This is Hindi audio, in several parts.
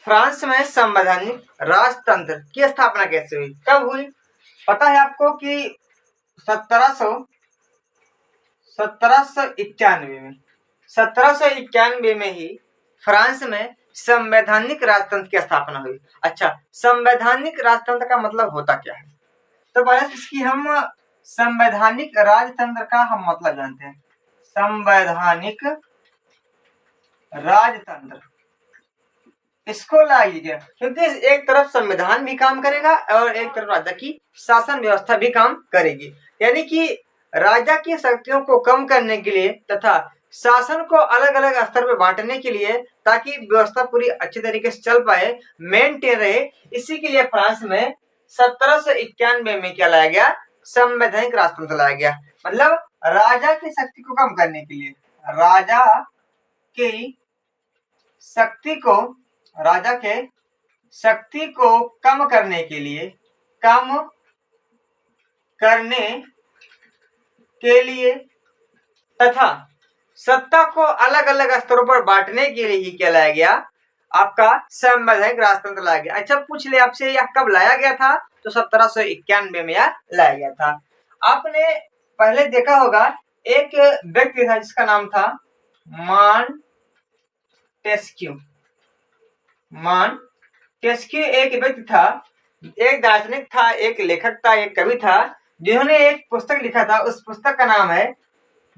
फ्रांस में संवैधानिक राजतंत्र की स्थापना कैसे हुई, कब हुई? पता है आपको कि 1791 में ही फ्रांस में संवैधानिक राजतंत्र की स्थापना हुई। अच्छा, संवैधानिक राजतंत्र का मतलब होता क्या है? तो पहले इसकी हम संवैधानिक राजतंत्र का हम मतलब जानते हैं। संवैधानिक राजतंत्र इसको लाइएगा, क्योंकि एक तरफ संविधान भी काम करेगा और एक तरफ राजा की शासन व्यवस्था भी काम करेगी। यानी कि राजा की शक्तियों को कम करने के लिए तथा शासन को अलग अलग स्तर पर बांटने के लिए, ताकि व्यवस्था पूरी अच्छी तरीके से चल पाए, मेंटेन रहे, इसी के लिए फ्रांस में 1791 में क्या लाया गया? संवैधानिक राजतंत्र लाया गया। मतलब राजा की शक्ति को कम करने के लिए, राजा के शक्ति को कम करने के लिए, तथा सत्ता को अलग अलग स्तरों पर बांटने के लिए ही क्या लाया गया? आपका संवैधानिक राजतंत्र लाया गया। अच्छा, पूछ ले आपसे यह कब लाया गया था? तो 1791 में यह लाया गया था। आपने पहले देखा होगा एक व्यक्ति था जिसका नाम था मॉन्टेस्क्यू। एक व्यक्ति था, एक दार्शनिक था, एक लेखक था, एक कवि था, जिन्होंने एक पुस्तक लिखा था। उस पुस्तक का नाम है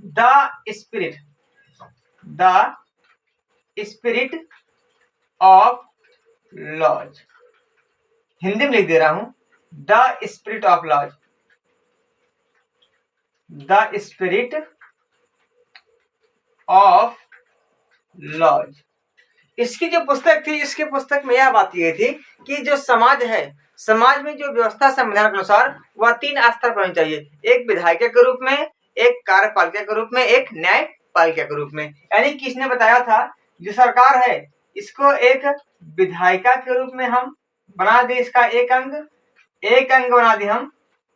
the Spirit of Laws. Hindi में लिख दे रहा हूं, the Spirit of Laws. The Spirit of Laws इसकी जो पुस्तक थी, इसके पुस्तक में यह बात की गई थी कि जो समाज है, समाज में जो व्यवस्था संविधान के अनुसार वह 3 स्तर पर होनी चाहिए। एक विधायिका के रूप में, एक कार्यपालिका के रूप में, एक न्यायपालिका के रूप में। यानी किसने बताया था, जो सरकार है इसको एक विधायिका के रूप में हम बना दे, इसका एक अंग बना दे हम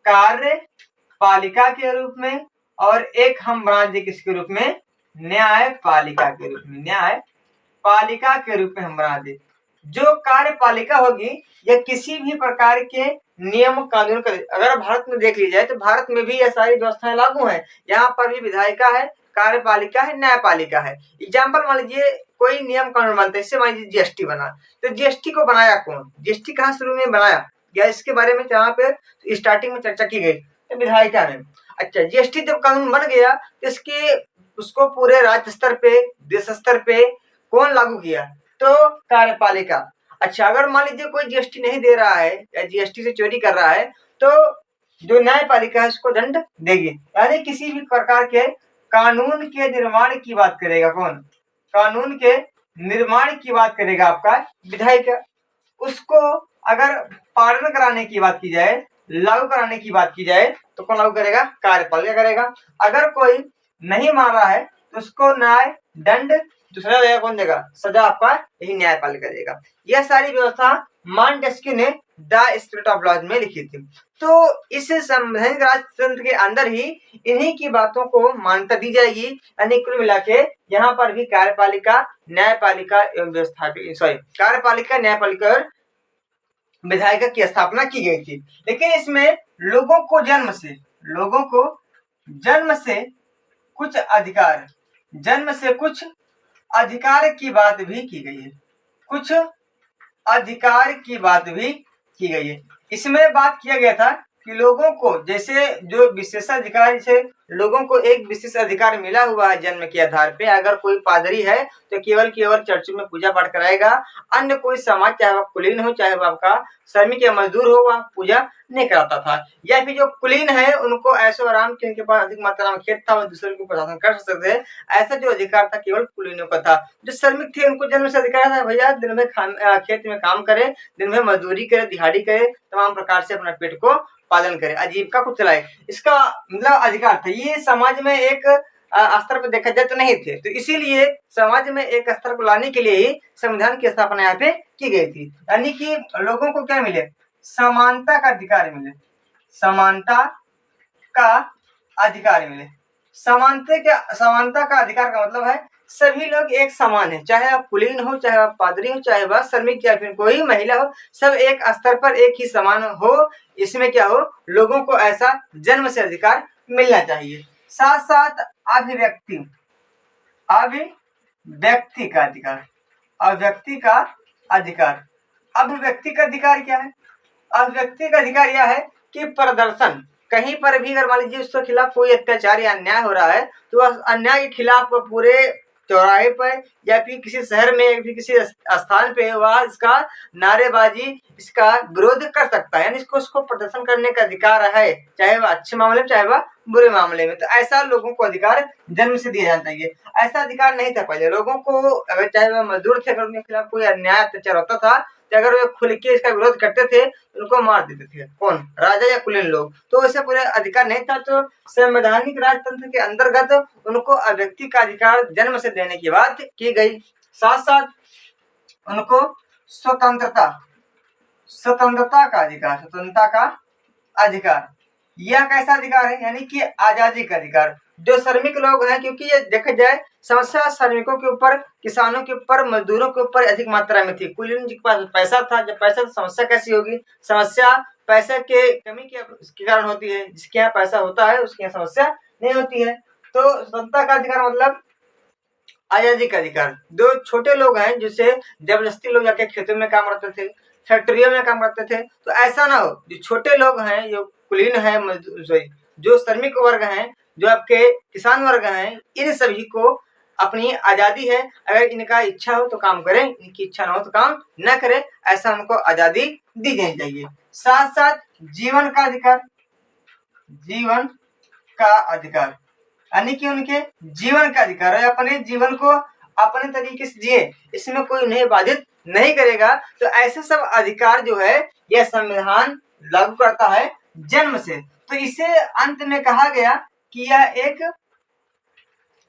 कार्यपालिका के रूप में, और एक हम बना दे किसके रूप में? न्यायपालिका के रूप में। न्यायपालिका के रूप में हम बना दे। जो कार्यपालिका होगी यह किसी भी प्रकार के नियम कानून का, अगर भारत में देख ली जाए तो भारत में भी यह सारी व्यवस्थाएं लागू हैं। यहाँ पर भी विधायिका है, कार्यपालिका है, न्यायपालिका है। एग्जाम्पल मान लीजिए कोई नियम कानून बनता है, इससे मान लीजिए जीएसटी बना, तो जीएसटी को बनाया कौन? जीएसटी कहाँ शुरू में बनाया या इसके बारे में जहाँ पे स्टार्टिंग में चर्चा की गई, तो विधायिका ने। अच्छा, जीएसटी जब कानून बन गया तो उसको पूरे राज्य स्तर पे, देश स्तर पे कौन लागू किया? तो कार्यपालिका। अच्छा, अगर मान लीजिए कोई जीएसटी नहीं दे रहा है या जीएसटी से चोरी कर रहा है, तो जो न्यायपालिका है उसको दंड देगी। यानी किसी भी प्रकार के कानून के निर्माण की बात करेगा कौन? कानून के निर्माण की बात करेगा आपका विधायिका। उसको अगर पालन कराने की बात की जाए, लागू कराने की बात की जाए, तो कौन लागू करेगा? कार्यपालिका करेगा। अगर कोई नहीं मान रहा है तो उसको न्याय दंड, जो सजा देगा कौन देगा? सजा आपका यही न्यायपालिका देगा। यह सारी व्यवस्था मॉन्टेस्क्यू ने द स्पिरिट ऑफ लॉज में लिखी थी। तो इस संवैधानिक राजतंत्र के अंदर ही इन्हीं की बातों को मान्यता दी जाएगी। यानी कुल मिला के यहाँ पर भी कार्यपालिका, न्यायपालिका एवं कार्यपालिका, न्यायपालिका और विधायिका की स्थापना की गई थी। लेकिन इसमें लोगों को जन्म से कुछ अधिकार की बात भी की गई है। इसमें बात किया गया था कि लोगों को, जैसे जो विशेषाधिकार से लोगों को एक विशेष अधिकार मिला हुआ है जन्म के आधार पे। अगर कोई पादरी है तो केवल चर्चों में पूजा पाठ कराएगा। अन्य कोई समाज, चाहे वह कुलीन हो, चाहे वह आपका श्रमिक या मजदूर हो, वह पूजा नहीं कराता था। या फिर जो कुलीन है उनको ऐशो आराम के, उनके पास अधिक मात्रा में खेत था, वो दूसरे को प्रशासन कर सकते थे। ऐसा जो अधिकार था केवल कुलीनों का था। जो श्रमिक थे उनको जन्म से अधिकार था, भैया दिन में खेत में काम करे, दिन में मजदूरी करे, दिहाड़ी करे, तमाम प्रकार से अपना पेट को पालन करे, आजीविका को चलाए, इसका मतलब अधिकार था। ये समाज में एक स्तर पर देखा जाए तो नहीं थे। तो इसीलिए समाज में एक स्तर को लाने के लिए ही संविधान की स्थापना यहाँ पे की गई थी। यानी कि लोगों को क्या मिले? समानता का अधिकार मिले। समानता का अधिकार का मतलब है सभी लोग एक समान है, चाहे आप कुलीन हो, चाहे आप पादरी हो, चाहे वह श्रमिक या फिर कोई महिला हो, सब एक स्तर पर एक ही समान हो। इसमें क्या हो, लोगों को ऐसा जन्म से अधिकार मिलना चाहिए। साथ साथ अभिव्यक्ति का अधिकार, अभिव्यक्ति का अधिकार। अभिव्यक्ति का अधिकार क्या है? अभिव्यक्ति का अधिकार यह है कि प्रदर्शन, कहीं पर भी अगर मान लीजिए उसके खिलाफ कोई अत्याचार या अन्याय हो रहा है तो वह अन्याय के खिलाफ पूरे चौराहे पर या फिर किसी शहर में या फिर किसी स्थान पे वह इसका नारेबाजी, इसका विरोध कर सकता है, यानी इसको उसको प्रदर्शन करने का अधिकार है, चाहे वह अच्छे मामले में चाहे वह बुरे मामले में। तो ऐसा लोगों को अधिकार जन्म से दिया जाना चाहिए। ऐसा अधिकार नहीं था पहले लोगों को, अगर चाहे वह मजदूर थे, अगर उनके खिलाफ कोई अन्याय अत्याचार होता था तो अगर वे खुल के इसका विरोध करते थे उनको मार देते थे। कौन? राजा या कुलीन लोग। तो ऐसे पूरे अधिकार नहीं था। तो संवैधानिक राजतंत्र के अंतर्गत उनको अभिव्यक्ति का अधिकार जन्म से देने की बात की गई। साथ साथ उनको स्वतंत्रता का अधिकार, यह कैसा अधिकार है? यानी कि आजादी का अधिकार। जो श्रमिक लोग हैं, क्योंकि ये देखा जाए समस्या श्रमिकों के ऊपर, किसानों के ऊपर, मजदूरों के ऊपर अधिक मात्रा में थी। कुलीन के पास पैसा था, जब पैसा तो समस्या कैसी होगी? समस्या पैसे के कमी के कारण होती है। जिसके यहाँ पैसा होता है उसके यहाँ समस्या नहीं होती है। तो स्वतंत्रता का अधिकार मतलब आजादी का अधिकार। जो छोटे लोग हैं जिसे जबरदस्ती लोग जाके खेतों में काम करते थे, फैक्ट्रियों में काम करते थे, तो ऐसा ना हो। जो छोटे लोग हैं, जो कुलीन है, जो श्रमिक वर्ग हैं, जो आपके किसान वर्ग हैं, इन सभी को अपनी आजादी है। अगर इनका इच्छा हो तो काम करें, इनकी इच्छा ना हो तो काम न करें, ऐसा उनको आजादी दी जानी चाहिए। साथ साथ जीवन का अधिकार, यानी कि उनके जीवन का अधिकार है, अपने जीवन को अपने तरीके से जिए, इसमें कोई उन्हें बाधित नहीं करेगा। तो ऐसे सब अधिकार जो है यह संविधान लागू करता है जन्म से। तो इसे अंत में कहा गया कि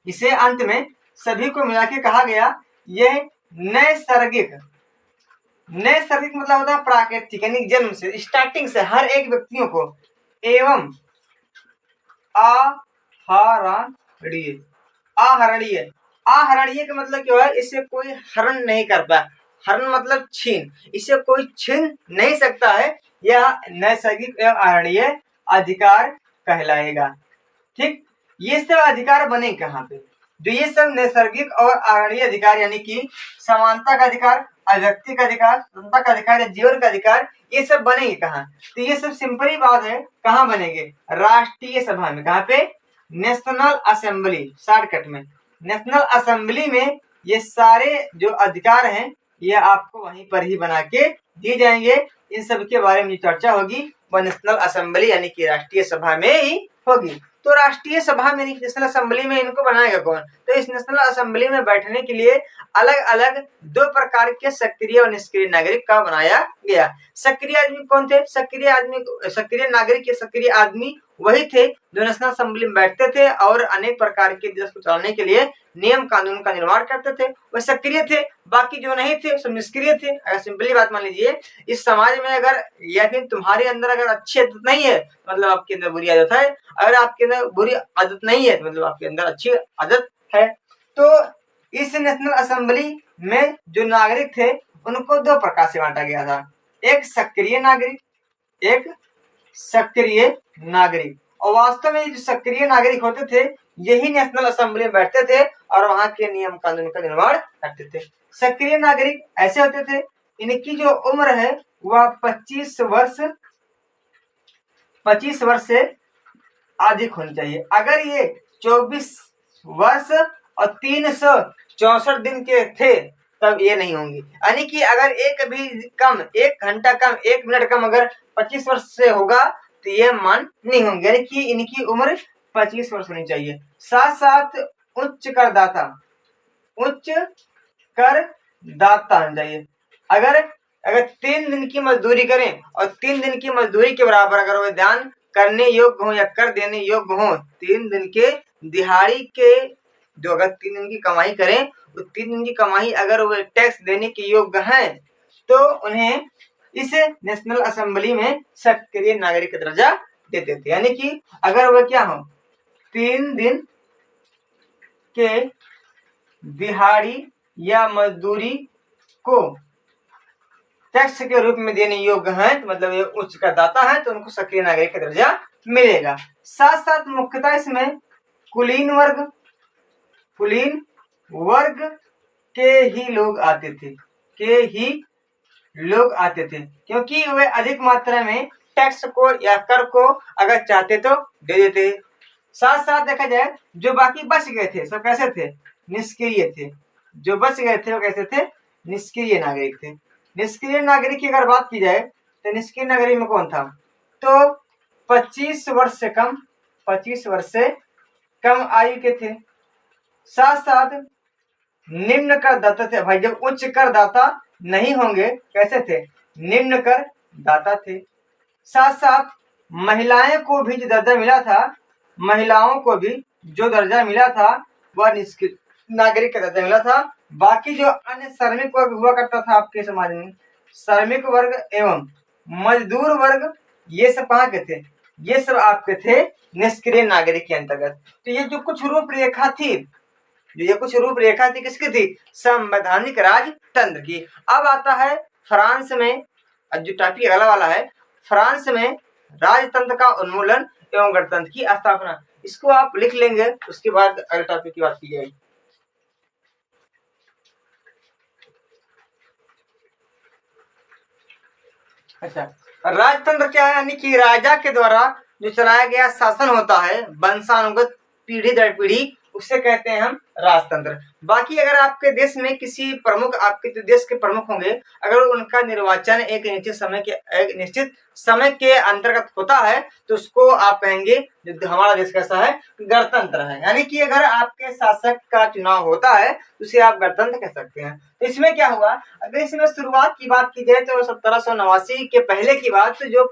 इसे अंत में सभी को मिला के कहा गया यह नैसर्गिक मतलब होता है प्राकृतिक, यानी जन्म से, स्टार्टिंग से हर एक व्यक्तियों को, एवं आहरणीय का मतलब क्या है? इसे कोई हरण नहीं करता। हरण मतलब छीन, इसे कोई छीन नहीं सकता है। यह नैसर्गिक एवं आहरणीय अधिकार कहलाएगा। ठीक, ये सब अधिकार बने कहाँ पे? जो ये सब नैसर्गिक और आहरणीय अधिकार, यानी कि समानता का अधिकार, अभिव्यक्ति का अधिकार, स्वतंत्रता का अधिकार या जीवन का अधिकार, ये सब बनेंगे कहाँ? तो ये सब सिंपल ही बात है, कहाँ बनेंगे? राष्ट्रीय सभा में। कहाँ पे? नेशनल असेंबली, शॉर्टकट में नेशनल असेंबली में ये सारे जो अधिकार हैं ये आपको वहीं पर ही बना के दिए जाएंगे। इन सब के बारे में चर्चा होगी वह नेशनल असेंबली यानी कि राष्ट्रीय सभा में ही होगी। तो राष्ट्रीय सभा में, नेशनल असेंबली में इनको बनाएगा कौन? तो इस नेशनल असेंबली में बैठने के लिए अलग अलग दो प्रकार के सक्रिय और निष्क्रिय नागरिक का बनाया गया। सक्रिय आदमी कौन थे? सक्रिय नागरिक या सक्रिय आदमी वही थे जो नेशनल असेंबली में बैठते थे और अनेक प्रकार के देश को चलाने के लिए नियम कानून का निर्माण करते थे, वह सक्रिय थे। बाकी जो नहीं थे सब निष्क्रिय थे। अगर सिंपली बात मान लीजिए, इस समाज में अगर या फिर तुम्हारे अंदर अगर अच्छी आदत नहीं है मतलब आपके अंदर बुरी आदत है, अगर आपके अंदर बुरी आदत नहीं है मतलब आपके अंदर अच्छी आदत है। तो इस नेशनल असेंबली में जो नागरिक थे उनको दो प्रकार से बांटा गया था, एक सक्रिय नागरिक। और वास्तव में जो सक्रिय नागरिक होते थे यही नेशनल असेंबली में बैठते थे और वहां के नियम कानून का निर्माण करते थे। सक्रिय नागरिक ऐसे होते थे, इनकी जो उम्र है वह 25 वर्ष से अधिक होनी चाहिए। अगर ये 24 वर्ष और 364 दिन के थे तब ये नहीं होंगी। यानी कि अगर एक भी कम, 1 घंटा कम, 1 मिनट कम अगर 25 वर्ष से होगा तो ये मान नहीं होंगे, यानी कि इनकी उम्र 25 वर्ष होनी चाहिए। साथ साथ उच्च करदाता होना चाहिए। अगर 3 दिन की मजदूरी करें और 3 दिन की मजदूरी के बराबर अगर वो दान करने योग्य हो या कर देने योग्य हो, 3 दिन के दिहाड़ी के जो अगर 3 दिन की कमाई करें तो 3 दिन की कमाई अगर वो टैक्स देने के योग्य है तो उन्हें इस नेशनल असेंबली में सक्रिय नागरिक का दर्जा देते थे। यानी कि अगर वह क्या हो, 3 दिन के दिहाड़ी या मजदूरी को टैक्स के रूप में देने योग्य हैं, तो मतलब ये उच्च करदाता है, तो उनको सक्रिय नागरिक का दर्जा मिलेगा। साथ साथ मुख्यतः इसमें कुलीन वर्ग के ही लोग आते थे, क्योंकि वे अधिक मात्रा में टैक्स को या कर को अगर चाहते तो दे देते। साथ साथ देखा जाए जो बाकी बच गए थे सब कैसे थे, निष्क्रिय थे। जो बच गए थे वो कैसे थे, निष्क्रिय नागरिक थे। निष्क्रिय नागरिक की अगर बात की जाए तो निष्क्रिय नागरिक में कौन था, तो 25 वर्ष से कम आयु के थे। साथ साथ निम्न करदाता थे। भाई जब उच्च करदाता नहीं होंगे कैसे थे, निम्न करदाता थे। साथ साथ महिलाओं को भी जो दर्जा मिला था वह निष्क्रिय नागरिक का दर्जा मिला था। बाकी जो अन्य श्रमिक वर्ग हुआ करता था आपके समाज में, श्रमिक वर्ग एवं मजदूर वर्ग, ये सब कहाँ के थे, ये सब आपके थे निष्क्रिय नागरिक के अंतर्गत। तो ये जो कुछ रूपरेखा थी किसकी थी, संवैधानिक राजतंत्र की। अब आता है फ्रांस में, जो टॉपिक अगला वाला है, फ्रांस में राजतंत्र का उन्मूलन एवं गणतंत्र की स्थापना। इसको आप लिख लेंगे, उसके बाद अगले टॉपिक की बात की जाएगी। अच्छा, राजतंत्र क्या है, यानी कि राजा के द्वारा जो चलाया गया शासन होता है वंशानुगत पीढ़ी दर पीढ़ी, उसे कहते हैं हम राजतंत्र। बाकी अगर आपके देश में किसी प्रमुख, आपके जो देश के प्रमुख होंगे, अगर उनका निर्वाचन एक निश्चित समय के अंतर्गत होता है तो उसको आप कहेंगे जो हमारा देश कैसा है, गणतंत्र है। यानी कि अगर आपके शासक का चुनाव होता है उसे आप गणतंत्र कह सकते हैं। तो इसमें क्या हुआ, अगर इसमें शुरुआत की बात की जाए तो 1789 के पहले की बात, जो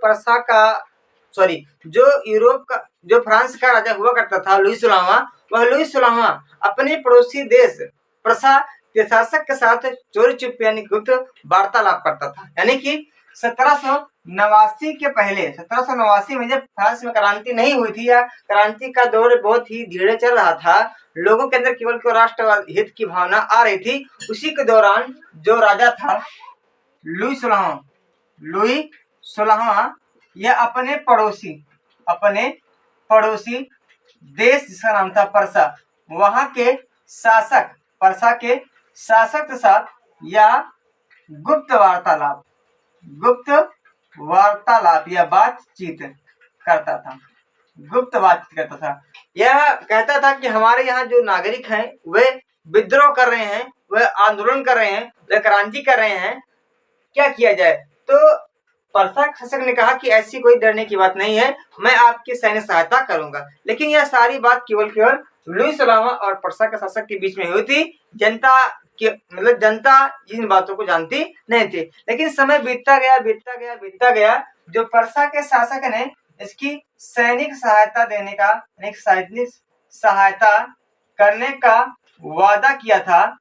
फ्रांस का राजा हुआ करता था लुई 16वां अपने पड़ोसी देश प्रसा के शासक के साथ चोरी चुपके यानी गुप्त वार्तालाप करता था। यानी कि 1789 के पहले, 1789 में जब फ्रांस में क्रांति नहीं हुई थी या क्रांति का दौर बहुत ही धीरे चल रहा था, लोगों के अंदर केवल राष्ट्र हित की भावना आ रही थी, उसी के दौरान जो राजा था लुई 16वां यह अपने पड़ोसी देश जिसका नाम था परसा, वहां के परसा के शासक के साथ या गुप्त वार्तालाप या बातचीत करता था। यह कहता था कि हमारे यहाँ जो नागरिक हैं वे विद्रोह कर रहे हैं, वे आंदोलन कर रहे हैं, वे क्रांति कर रहे हैं, क्या किया जाए। तो परसा शासक ने कहा कि ऐसी कोई डरने की बात नहीं है, मैं आपकी सैन्य सहायता करूंगा। लेकिन यह सारी बात केवल लुई 16वां और परसा के शासक के बीच में हुई थी। जनता इन बातों को जानती नहीं थी। लेकिन समय बीतता गया, जो परसा के शासक ने इसकी सैनिक सहायता करने का वादा किया था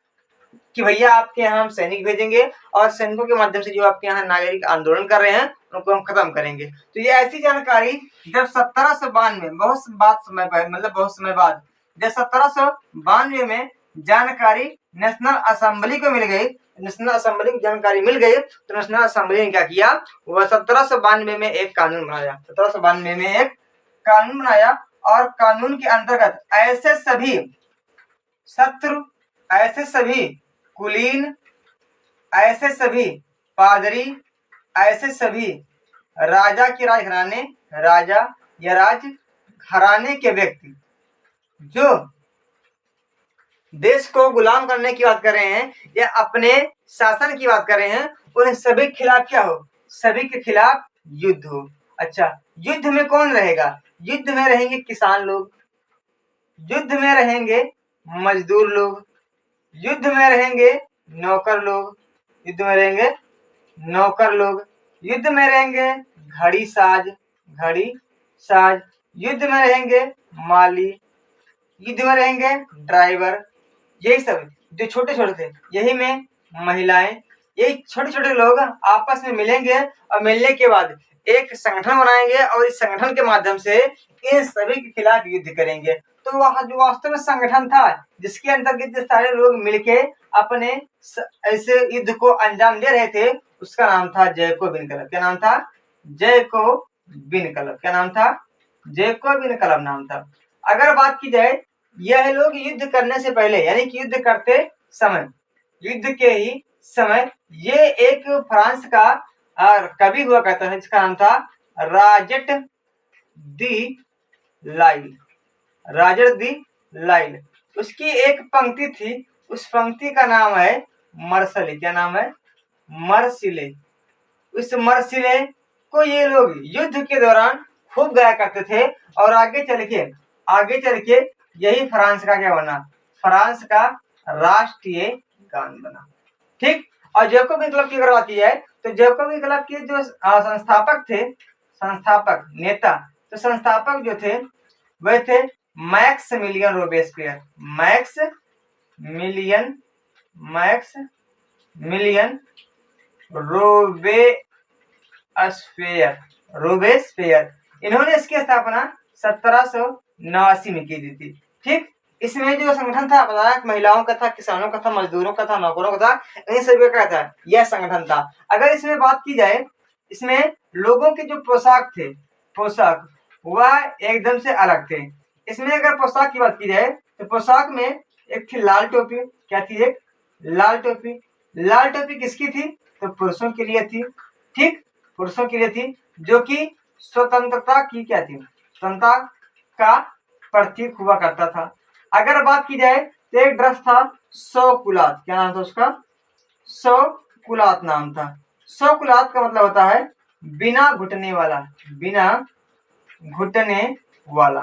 कि भैया आपके यहाँ हम सैनिक भेजेंगे और सैनिकों के माध्यम से जो आपके यहाँ नागरिक आंदोलन कर रहे हैं उनको हम खत्म करेंगे। तो ये ऐसी जानकारी जब 1792 बहुत समय बाद जब 1792 में जानकारी नेशनल असेंबली को मिल गई, नेशनल असेंबली को जानकारी मिल गई, तो नेशनल असेंबली ने क्या किया, वह 1792 में एक कानून बनाया और कानून के अंतर्गत ऐसे सभी कुलीन, ऐसे सभी पादरी, ऐसे सभी राजा या राजघराने के व्यक्ति जो देश को गुलाम करने की बात कर रहे हैं या अपने शासन की बात कर रहे हैं, उन सभी के खिलाफ क्या हो, सभी के खिलाफ युद्ध हो। अच्छा, युद्ध में कौन रहेगा, युद्ध में रहेंगे किसान लोग, युद्ध में रहेंगे मजदूर लोग, युद्ध में रहेंगे नौकर लोग, युद्ध में रहेंगे घड़ी साज, युद्ध में रहेंगे माली, युद्ध में रहेंगे ड्राइवर। यही सब जो छोटे थे, यही में महिलाएं, यही छोटे लोग आपस में मिलेंगे और मिलने के बाद एक संगठन बनाएंगे और इस संगठन के माध्यम से इन सभी के खिलाफ युद्ध करेंगे। तो वह जो वास्तव में संगठन था जिसके अंतर्गत सारे लोग मिलके अपने ऐसे युद्ध को अंजाम दे रहे थे, उसका नाम था जैकोबिन क्लब। क्या नाम था? Jacobin club. क्या नाम था? जैकोबिन क्लब नाम था। अगर बात की जाए, यह लोग युद्ध करने से पहले यानी कि युद्ध करते समय, युद्ध के ही समय ये एक फ्रांस का कवि हुआ करता था जिसका नाम था राजट दी लाइल। राजट दी लाइल, उसकी एक पंक्ति थी, उस पंक्ति का नाम है मर्सिले। क्या नाम है? मर्सिले। उस मर्सिले को ये लोग युद्ध के दौरान खूब गाया करते थे और आगे चल के यही फ्रांस का क्या बना? फ्रांस का राष्ट्रीय गान बना। ठीक। और जैकोबिन क्लब की अगर बात की जाए तो जैकोबिन क्लब के जो संस्थापक थे, संस्थापक नेता, तो संस्थापक जो थे वह थे मैक्सिमिलियन रोबेस्पियर। Maximilien Robespierre. इन्होंने इसकी स्थापना 1789 में की थी। ठीक। इसमें जो संगठन था, बताया महिलाओं का था, किसानों का था, मजदूरों का था, नौकरों का था, इन सभी का था यह संगठन था। अगर इसमें बात की जाए, इसमें लोगों के जो पोशाक थे, पोशाक वह एकदम से अलग थे। इसमें अगर पोशाक की बात की जाए तो पोशाक में एक थी लाल टोपी। क्या थी? एक लाल टोपी। लाल टोपी किसकी थी? तो पुरुषों के लिए थी। ठीक, पुरुषों के लिए थी, जो कि स्वतंत्रता की क्या थी? स्वतंत्रता का प्रतीक हुआ करता था। अगर बात की जाए तो एक ड्रेस था शौकुलात। क्या नाम था उसका? शौकुलात नाम था। शौकुलात का मतलब होता है बिना घुटने वाला। बिना घुटने वाला।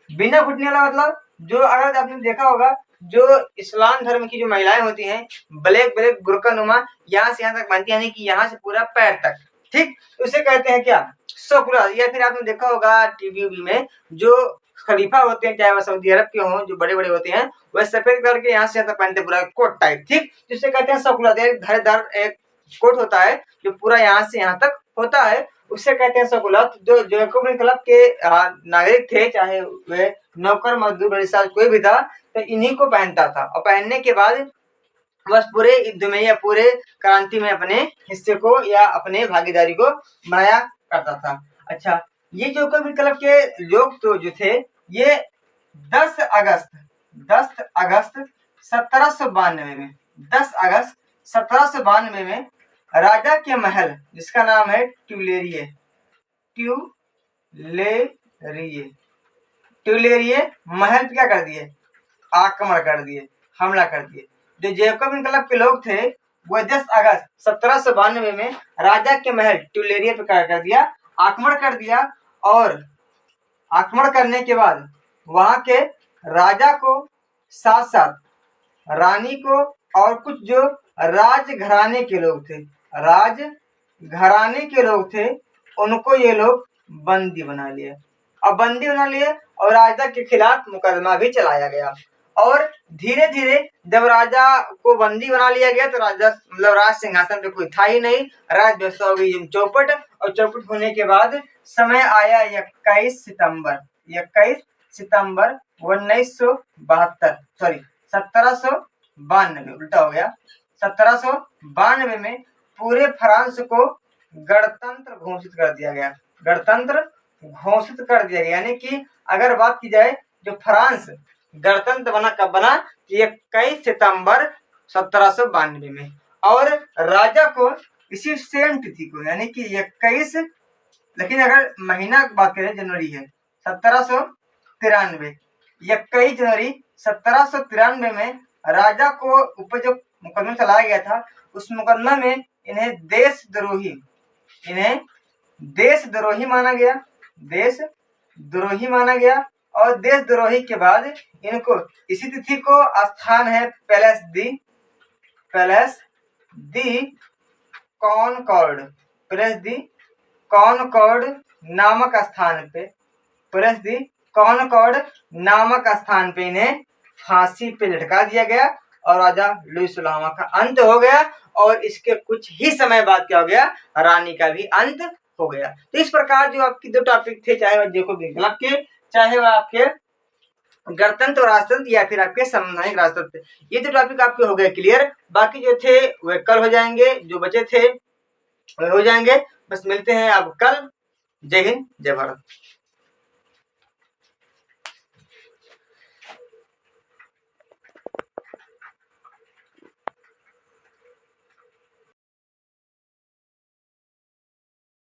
बिना घुटने वाला मतलब जो, अगर आपने देखा होगा, जो इस्लाम धर्म की जो महिलाएं होती हैं, ब्लैक बुर्का नुमा यहाँ से यहाँ तक बांधती, यानी कि यहाँ से पूरा पैर तक। ठीक, उसे कहते हैं क्या? शौकुलात। या फिर आपने देखा होगा टीवी में जो खलीफा होते हैं, चाहे वह सऊदी अरब के हों, जो बड़े बड़े होते हैं, वह सफेद कलर के यहाँ से यहाँ तक पहनते, पूरा कोट टाइप। ठीक, जिसे कहते हैं शौकुलात। एक धारीदार एक कोट होता है जो पूरा यहाँ से यहाँ तक होता है, उससे कहते हैं शौकुलात। जो जैकोबिन क्लब के नागरिक थे, चाहे वे नौकर, मजदूर, बड़े कोई भी था, तो इन्हीं को पहनता था। और पहनने के बाद बस पूरे युद्ध में या पूरे क्रांति में अपने हिस्से को या अपने भागीदारी को बनाया करता था। अच्छा, ये जैकोबिन क्लब के लोग तो जो थे, ये 10 अगस्त 1792 में 10 अगस्त 1792 में राजा के महल, जिसका नाम है ट्यूलेरिये महल पे क्या कर दिए? आक्रमण कर दिए, हमला कर दिए। जो जैकोबिन क्लब के लोग थे वो 10 अगस्त 1792 में राजा के महल ट्यूलेरिये पे क्या कर दिया? आक्रमण कर दिया। और आक्रमण करने के बाद वहां के राजा को साथ साथ रानी को और कुछ जो राजघराने के लोग थे, उनको ये लोग बंदी बना लिए और राजा के खिलाफ मुकदमा भी चलाया गया। और धीरे धीरे जब राजा को बंदी बना लिया गया तो राजा मतलब राज सिंहासन पे कोई था ही नहीं, राज व्यवस्था हो गई चौपट। और चौपट होने के बाद समय आया 21 सितंबर 1972, सॉरी 1792, उल्टा हो गया, 1792 में पूरे फ्रांस को गणतंत्र घोषित कर दिया गया। यानी कि अगर बात की जाए, जो फ्रांस गणतंत्र बना कब बना? 21 सितंबर 1792 में। और राजा को इसी सेम तिथि को, यानी कि 21, लेकिन अगर महीना की बात करें जनवरी है 1793, 21 जनवरी 1793 में राजा को ऊपर जो मुकदमा चलाया गया था, उस मुकदमा में इन्हें देशद्रोही माना गया। और देशद्रोही के बाद इनको इसी तिथि को स्थान है पैलेस दी कॉनकॉर्ड नामक स्थान पे इन्हें फांसी पे लटका दिया गया और राजा लुई सुलावा का अंत हो गया। और इसके कुछ ही समय बाद क्या हो गया? रानी का भी अंत हो गया। तो इस प्रकार जो आपकी दो टॉपिक थे, चाहे वह जैकोबिन क्लब के, चाहे वह आपके गणतंत्र राजतंत्र या फिर आपके संवैधानिक राजतंत्र। ये तो टॉपिक आपके हो गए क्लियर। बाकी जो थे वे कल हो जाएंगे, जो बचे थे वे हो जाएंगे। बस मिलते हैं अब कल। जय हिंद, जय भारत।